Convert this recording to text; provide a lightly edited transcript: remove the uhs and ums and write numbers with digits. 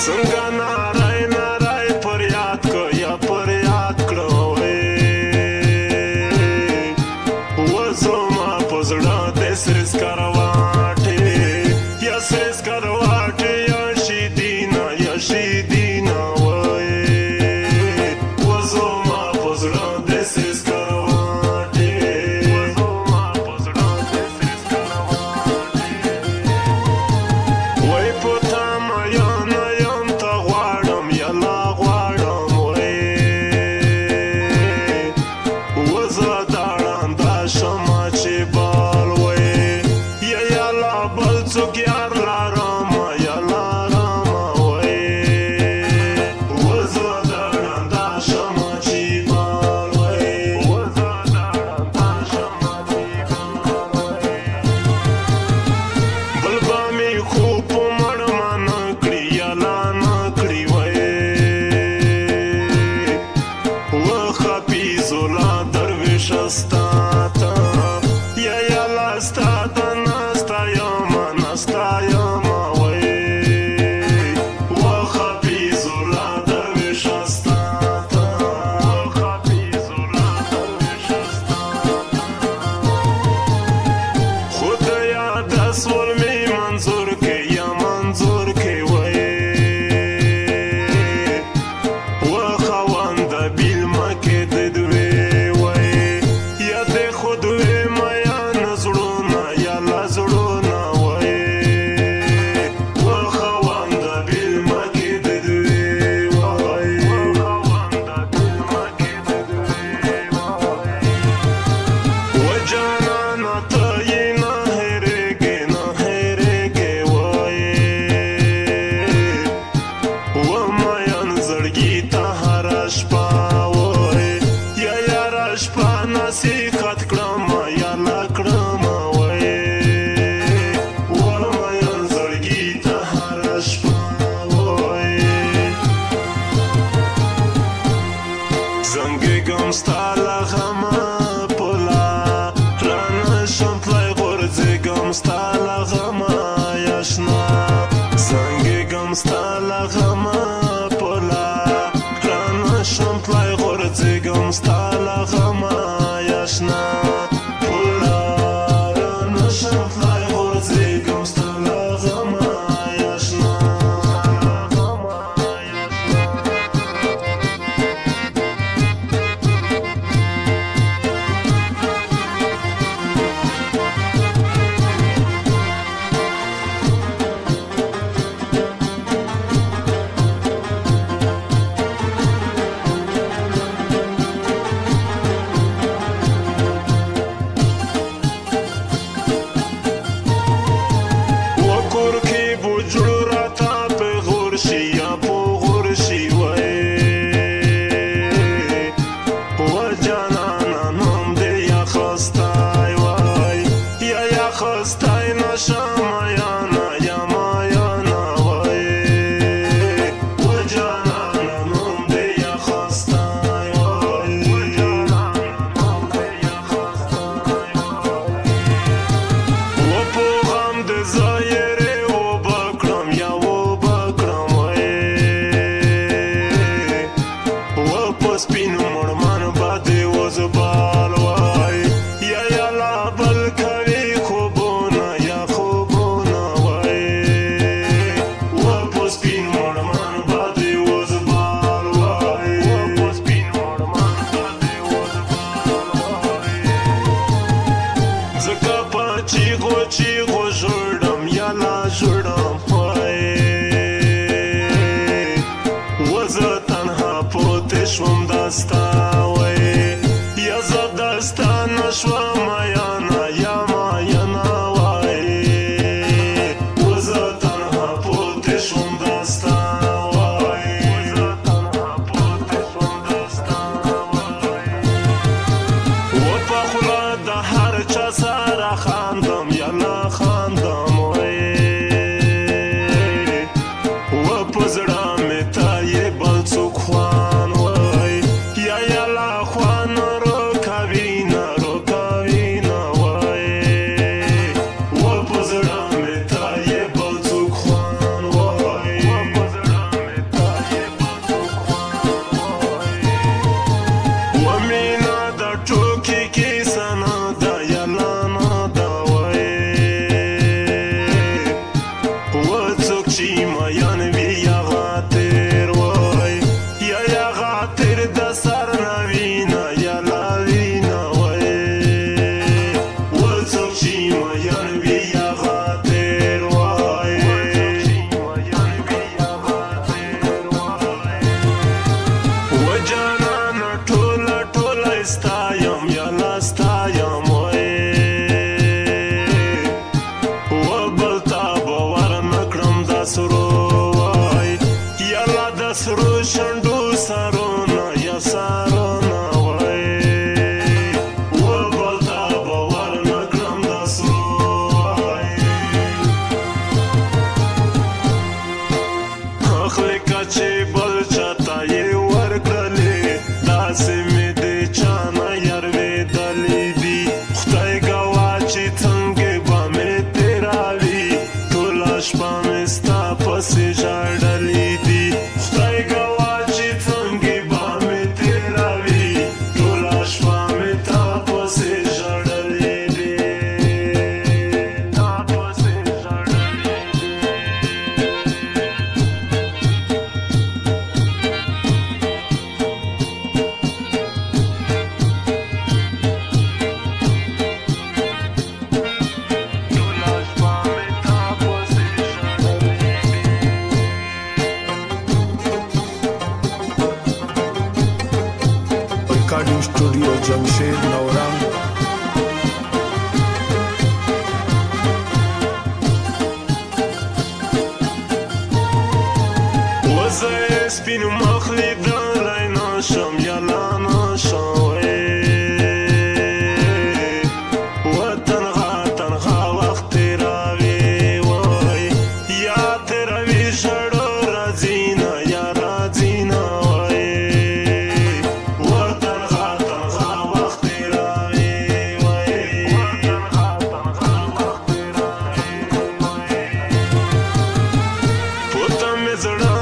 څنګه نارای نارای فریاد که یا فریاد کړه وزما په زړه د سر سکروټې یا سر سکروټې یا شیدینا یا شیدینا وزما په زړه د سر سکروټې وزما په زړه د سر سکروټې وای په تا مین یم ته غواړم یلا غواړم وزه داړنده شمه چې بال یا یلا بل څوک یار لرم یا لرم وزه داړنده شمه چې بال وزه داړنده شمه چې بال بل به مې خو په مړمه نه کړي یلا نه کړي وخپیزو لا درویشه ستا ته یا یلا ستا ته نستا یمه نستا یمه وخپیزو لا درویشه ستا ته وخپیزو لا درویشه ستا ته خو د یاده سول مې منظور کې یا منظور کې وخوند بیلمه کې د دوی یا د خود وی میان زړونه یا لا زړونه وخوند بیلمه کې د دوی وخوند بیلمه کې د دوی وجانانه ته یې نه هېرېږې نه هېرېږې ومین زړګي ته هره شپه یا یاره شپه نصیحت کړم یا لا کړم ومین زړګي ته هره شپه زنګېږم ستا له غمه په لاره نه شم تللی غورځېږم ستا له غمه یاشنا زنګېږم ستا له غمه په لاره نه شم تللی غورځېږم ستا له غمه یاشنا په لاره نه شم تللی غورځېږم ستا له غمه یاشنا وکور کې بوجړو راته پیغور شي یا پوغور شي وجانانه نوم دې یا خستای یا خستای نشم یانا یا مایانا وجانانه نوم دې یا خستای وجانانه نوم دې یا خستای وپوغم د ظاهرې وبکړم یا وبکړم په سپینو مړمان باندې وزبال یا یلا بل کوي خوبونه یا خوبونه په سپینو مړمان باندې وزبال په سپینو مړمان باندې وزبال ځکه په چیغو چیغو ژړم یا لا ژړم وزه تنها پاتې شوم دستا یا زه دستا نشوم یانا یا مایانا وزه تنها پاتې شوم دستا وزه تنها پاتې شوم دستا په خوله د هر چا سره خاندم یا لا خاندم په زړه مې ته یې بل څوک خوان یا یلا خوان روکوینه روکوینه په زړه مې ته یې بل څوک خوان شنډو سارونه یا سارونه وای وبل تا باور نه کړم د سرو وای اخلي کچې بل چاته یې ورکړلې داسې مې د چا نه یاروېدلې دي خدای ګواه چې څنګه به مې تېراوي ټوله شپه مې ستا پسې ژړلې دي خدای ګواه چې څنګه به مې تېراوي ټوله شپه مې تا پسې ژړلې دي تا پسې ژړلې دي Recording Studio Jamshed Nauram. وزه سپین مخ لیدلی نشم یلا نشم وطنغا تنغا وخت تیراوی وای یا تیراوی ژړو راځي نه یا راځي نه وای وطنغا تنغا وخت تیراوی وای وطنغا تنغا وخت تیراوی وای پوته مې زړه